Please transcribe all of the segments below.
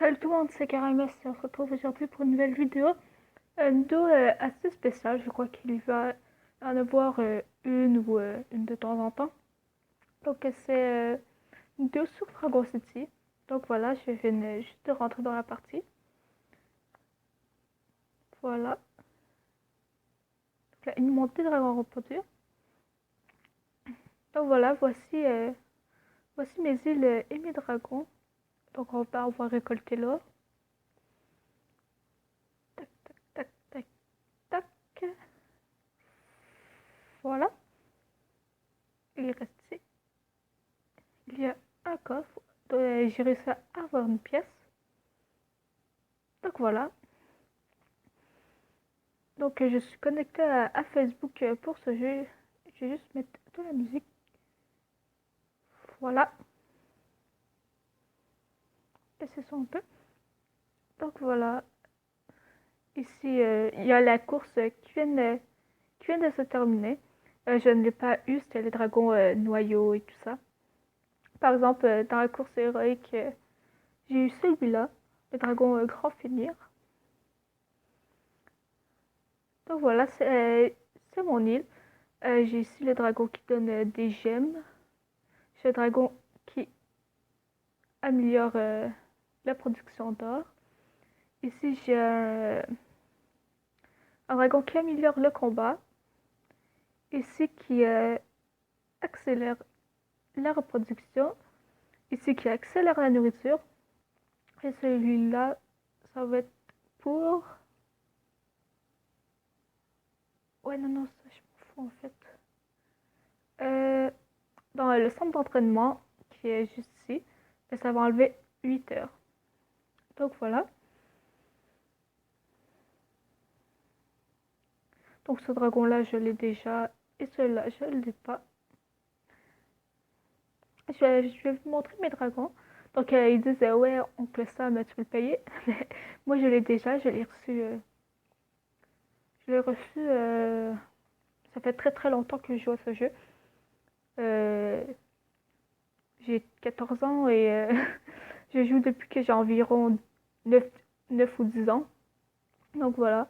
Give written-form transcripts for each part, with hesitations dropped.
Salut tout le monde, c'est Karamas et on se retrouve aujourd'hui pour une nouvelle vidéo. Une vidéo assez spéciale, je crois qu'il va en avoir une ou une de temps en temps. Donc c'est une vidéo sur Dragon City. Donc voilà, je viens juste de rentrer dans la partie. Voilà. Donc là, une montée de dragon reproduire. Donc voilà, voici mes îles et mes dragons. Donc on va récolter l'or. Tac, tac, tac, tac, tac. Voilà. Il reste ici. Il y a un coffre. J'ai réussi à avoir une pièce. Donc voilà. Donc je suis connectée à Facebook pour ce jeu. Je vais juste mettre de la musique. Voilà. Baisser ça un peu. Donc voilà. Ici, il y a la course qui vient de se terminer. Je ne l'ai pas eu, c'était les dragons noyaux et tout ça. Par exemple, dans la course héroïque, j'ai eu celui-là, le dragon grand finir. Donc voilà, c'est mon île. J'ai ici le dragon qui donne des gemmes. J'ai le dragon qui améliore la production d'or. Ici, j'ai un dragon qui améliore le combat. Ici, qui accélère la reproduction. Ici, qui accélère la nourriture. Et celui-là, ça va être pour... Ouais, non, non, ça, je m'en fous, en fait. Dans le centre d'entraînement, qui est juste ici, et ça va enlever 8 heures. Donc, voilà. Donc, ce dragon-là, je l'ai déjà. Et celui-là, je ne l'ai pas. Je vais vous montrer mes dragons. Donc, ils disent, ouais, on peut ça, mais tu peux le payer. Moi, je l'ai déjà, je l'ai reçu. Je l'ai reçu. Ça fait très très longtemps que je joue à ce jeu. Euh, j'ai 14 ans et je joue depuis que j'ai environ 9 9 ou 10 ans. Donc voilà.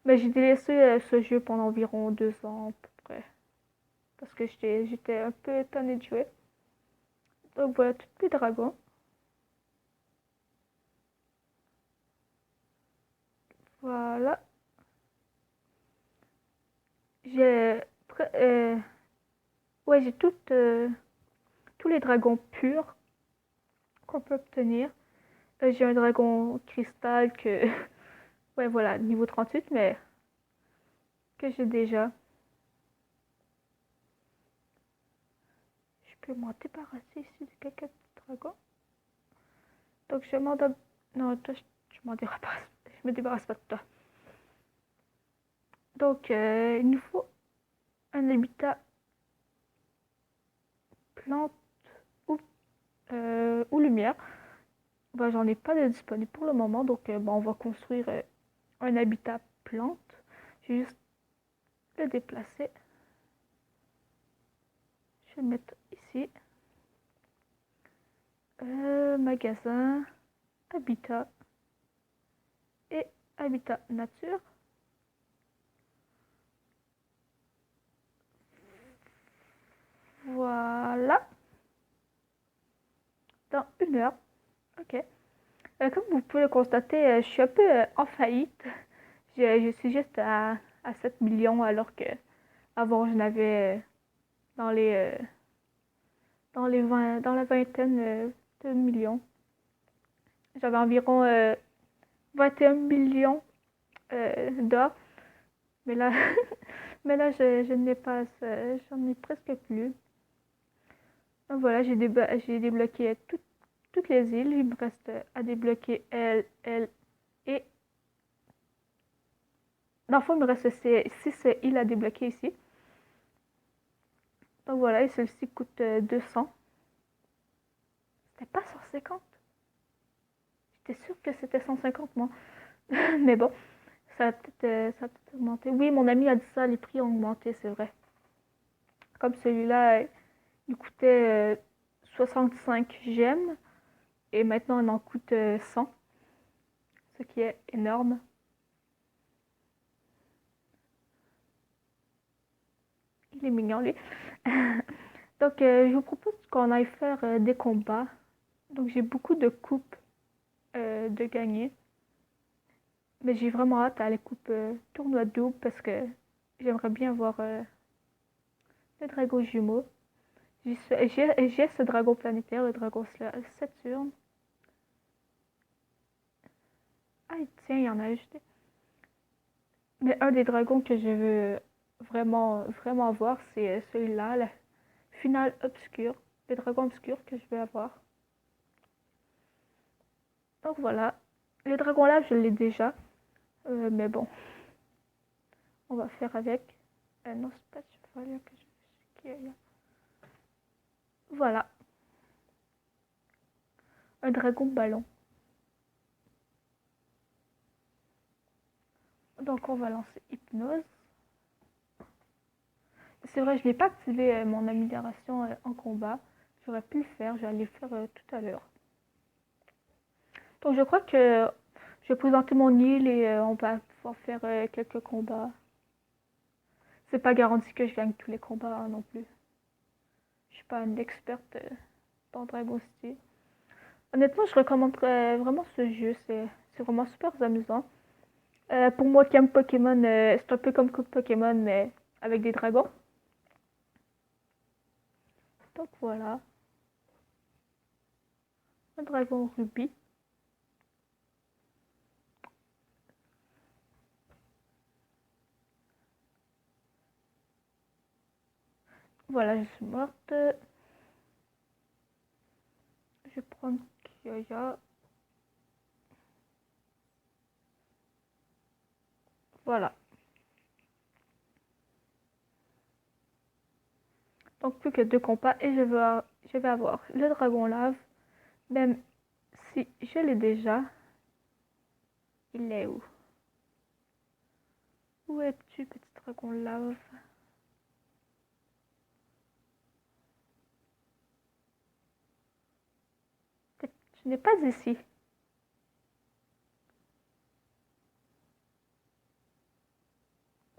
Mais j'ai délaissé ce jeu pendant environ 2 ans à peu près. Parce que j'étais un peu tannée de jouer. Donc voilà, tous les dragons. Voilà. J'ai ouais, j'ai tous les dragons purs qu'on peut obtenir. J'ai un dragon cristal que, ouais, voilà, niveau 38, mais que j'ai déjà. Je peux m'en débarrasser ici de quelques dragons. Donc je m'en... Non, toi, je m'en débarrasse. Je me débarrasse pas de toi. Donc, il nous faut un habitat plante ou lumière. Bah, j'en ai pas de disponible pour le moment, donc bah, on va construire un habitat plante. Je vais juste le déplacer. Je vais le mettre ici. Magasin, habitat et habitat nature. Voilà. Dans 1 heure. Ok. Comme vous pouvez le constater, je suis un peu en faillite. Je suis juste à 7 millions alors que avant je n'avais dans dans la vingtaine de millions. J'avais environ 21 millions d'or. Mais là, mais là je n'ai pas, j'en ai presque plus. Donc voilà, j'ai débloqué toutes les îles. Il me reste à débloquer L et... Dans le fond, il me reste 6 îles à débloquer ici. Donc voilà, et celle-ci coûte 200. C'était pas 150. J'étais sûre que c'était 150, moi. Mais bon, ça a peut-être augmenté. Oui, mon ami a dit ça, les prix ont augmenté, c'est vrai. Comme celui-là, il coûtait 65 gemmes. Et maintenant, on en coûte 100, ce qui est énorme. Il est mignon, lui. Donc, je vous propose qu'on aille faire des combats. Donc, j'ai beaucoup de coupes de gagner. Mais j'ai vraiment hâte à la coupe tournoi double parce que j'aimerais bien voir le dragon jumeau. J'ai ce dragon planétaire, le dragon Saturne. Ah, tiens, il y en a ajouté. Mais un des dragons que je veux vraiment, vraiment avoir, c'est celui-là, la finale obscure. Le dragon obscur que je veux avoir. Donc voilà. Le dragon lave, je l'ai déjà. Mais bon, on va faire avec. Non, c'est pas chevalier que je... Voilà. Un dragon ballon. Donc on va lancer hypnose. C'est vrai, je n'ai pas activé mon amélioration en combat. J'aurais pu le faire, je vais aller le faire tout à l'heure. Donc je crois que je vais présenter mon île et on va pouvoir faire quelques combats. C'est pas garanti que je gagne tous les combats hein, non plus. Je suis pas une experte dans Dragon City. Honnêtement, je recommanderais vraiment ce jeu. C'est vraiment super amusant. Pour moi qui aime Pokémon, c'est un peu comme Pokémon, mais avec des dragons. Donc voilà. Un dragon rubis. Voilà, je suis morte. Je vais prendre Kyoya. Voilà. Donc plus que 2 combats et je vais avoir le dragon lave. Même si je l'ai déjà. Il est où? Où es-tu, petit dragon lave? Tu n'es pas ici.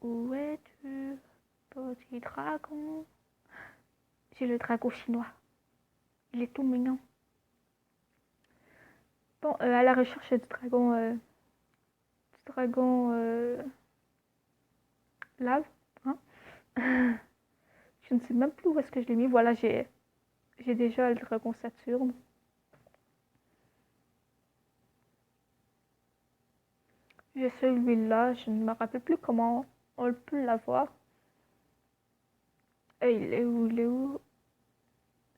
Où es-tu, petit dragon? J'ai le dragon chinois. Il est tout mignon. Bon, à la recherche du dragon lave. Hein. Je ne sais même plus où est-ce que je l'ai mis. Voilà, j'ai déjà le dragon Saturne. J'ai celui-là. Je ne me rappelle plus comment on peut l'avoir. Et il est où? Il est où?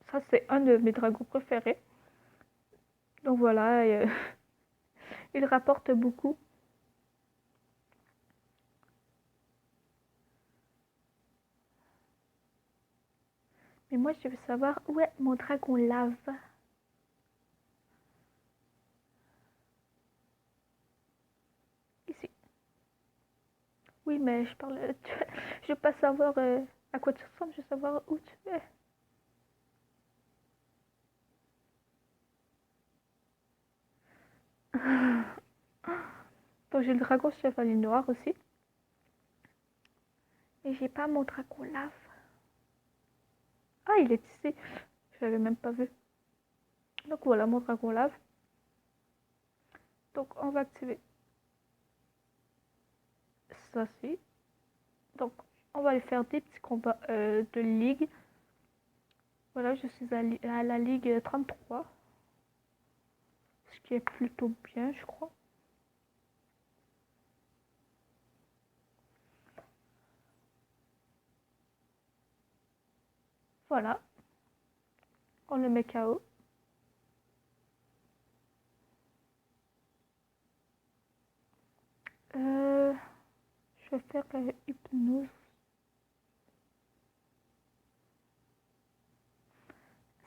Ça, c'est un de mes dragons préférés. Donc voilà, il rapporte beaucoup. Mais moi, je veux savoir où est mon dragon lave. Ici. Oui, mais je parle. Je veux pas savoir à quoi tu ressembles, je veux savoir où tu es. Donc j'ai le dragon chevalier noir aussi. Et j'ai pas mon dragon lave. Ah, il est ici. Je l'avais même pas vu. Donc voilà mon dragon lave. Donc on va activer ça ci. Donc on va aller faire des petits combats de ligue. Voilà, je suis à la ligue 33. Ce qui est plutôt bien, je crois. Voilà. On le met KO. Je vais faire la hypnose.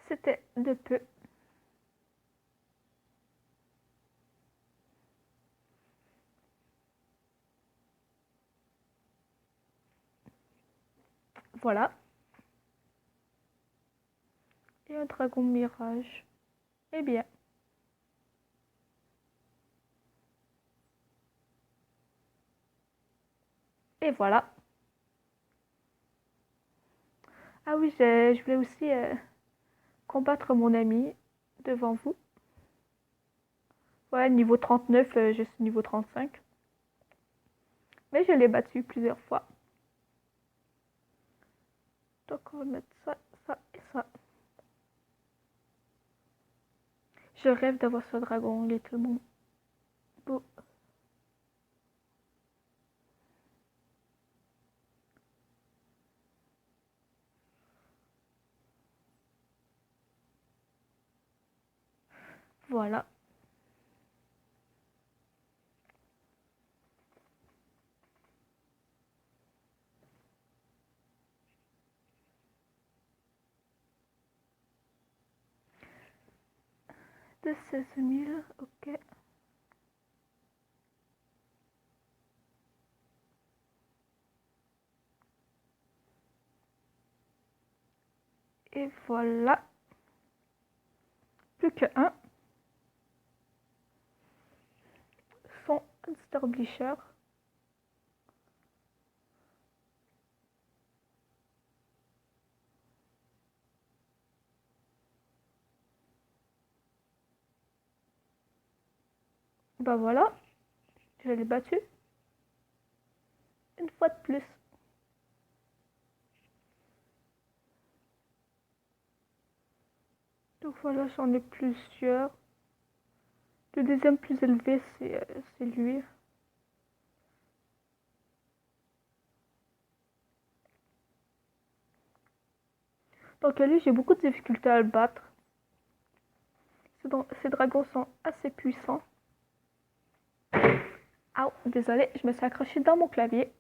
C'était de peu. Voilà. Et un dragon mirage. Eh bien. Et voilà. Ah oui, je voulais aussi combattre mon ami devant vous. Ouais, niveau 39, je suis niveau 35. Mais je l'ai battu plusieurs fois. Donc on va mettre ça, ça et ça. Je rêve d'avoir ce dragon, il est tellement beau. Voilà. De 16 000, ok. Et voilà. Plus que un. Son Starblisher. Bah voilà. Je l'ai battu. Une fois de plus. Donc voilà, j'en ai plusieurs. Le deuxième plus élevé, c'est lui. Donc lui, j'ai beaucoup de difficultés à le battre. Ces dragons sont assez puissants. Ah, désolé, je me suis accrochée dans mon clavier.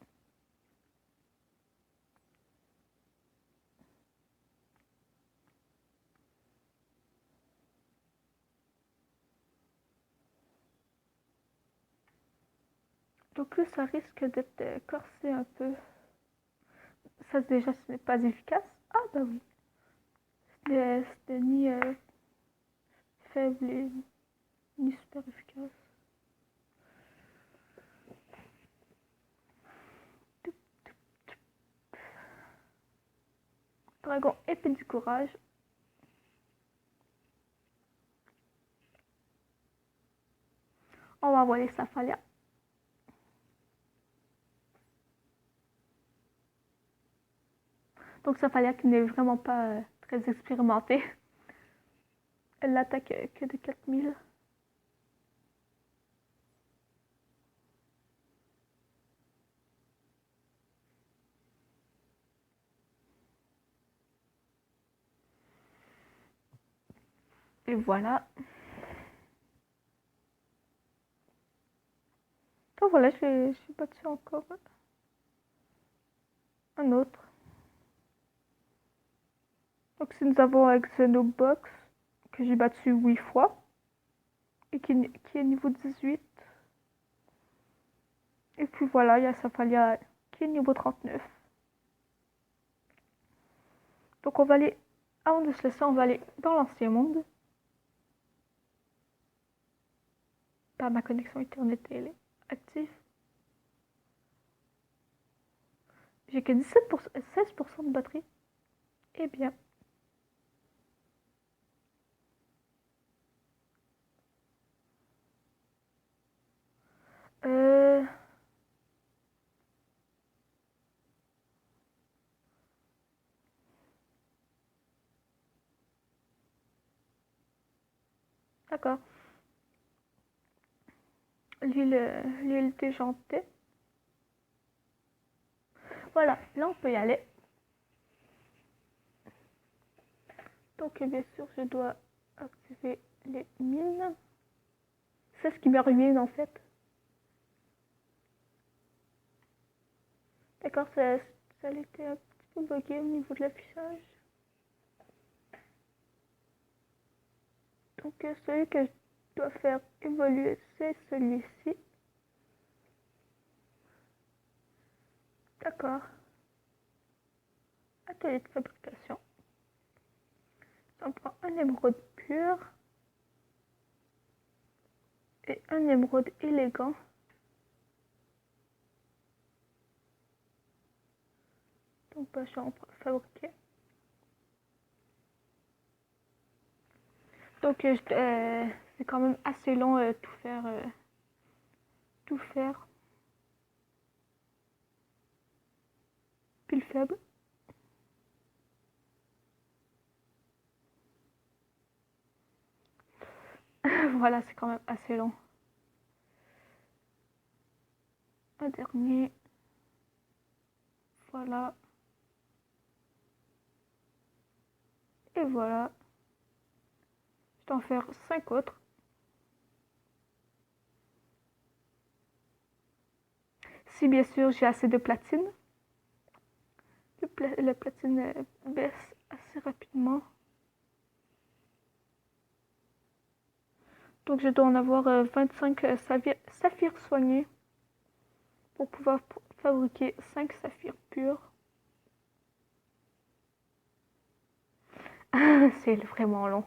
Donc là, ça risque d'être corsé un peu. Ça, déjà, ce n'est pas efficace. Ah, bah oui. C'était ni faible ni super efficace. Dragon épée du courage. On va envoyer Safalia. Donc Safalia qui n'est vraiment pas très expérimentée. Elle l'attaque que de 4000. Et voilà. Donc voilà, j'ai battu encore un autre. Donc si nous avons un Xenobox que j'ai battu 8 fois et qui est niveau 18. Et puis voilà, il y a Safalia qui est niveau 39. Donc on va aller, avant de se laisser, on va aller dans l'ancien monde. Bah, ma connexion internet elle est active. J'ai que 16% de batterie. Eh bien. Euh... D'accord. L'île déjantée. Voilà, là on peut y aller. Donc bien sûr, je dois activer les mines. C'est ce qui me ruine en fait. D'accord, ça a été un petit peu bugué au niveau de l'affichage. Donc celui que je dois faire évoluer, c'est celui-ci. D'accord. Atelier de fabrication. On prend un émeraude pur et un émeraude élégant. bah, je vais en fabriquer. Donc c'est quand même assez long tout faire. Pile faible. Voilà, c'est quand même assez long. Un dernier. Voilà. Et voilà. Je vais en faire 5 autres. Si bien sûr j'ai assez de platine. La platine baisse assez rapidement. Donc je dois en avoir 25 saphirs soignés pour pouvoir fabriquer 5 saphirs purs. C'est vraiment long.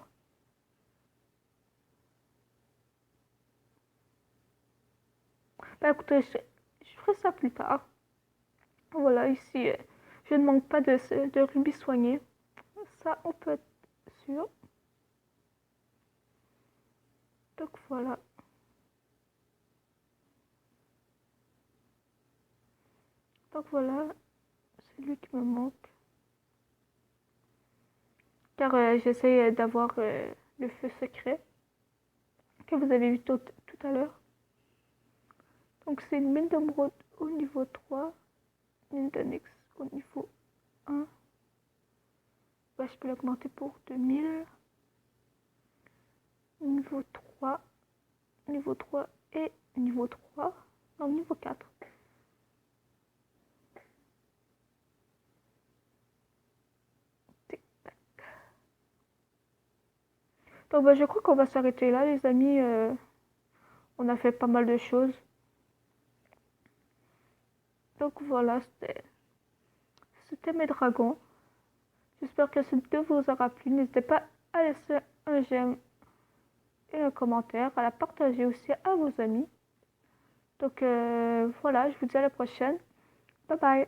Bah écoutez, je ferai ça plus tard. Voilà, ici, je ne manque pas de rubis soignés. Ça, on peut être sûr. Donc voilà. Donc voilà, c'est lui qui me manque. Car j'essaie d'avoir le feu secret que vous avez vu tout à l'heure. Donc c'est une mine d'émeraude au niveau 3, mine d'onyx au niveau 1. Bah, je peux l'augmenter pour 2000. Niveau 3, niveau 3 et niveau 3. Non, niveau 4. Donc bah, je crois qu'on va s'arrêter là les amis. On a fait pas mal de choses. Donc voilà, c'était mes dragons. J'espère que cette vidéo vous aura plu. N'hésitez pas à laisser un j'aime et un commentaire, à la partager aussi à vos amis. Donc voilà, je vous dis à la prochaine. Bye bye.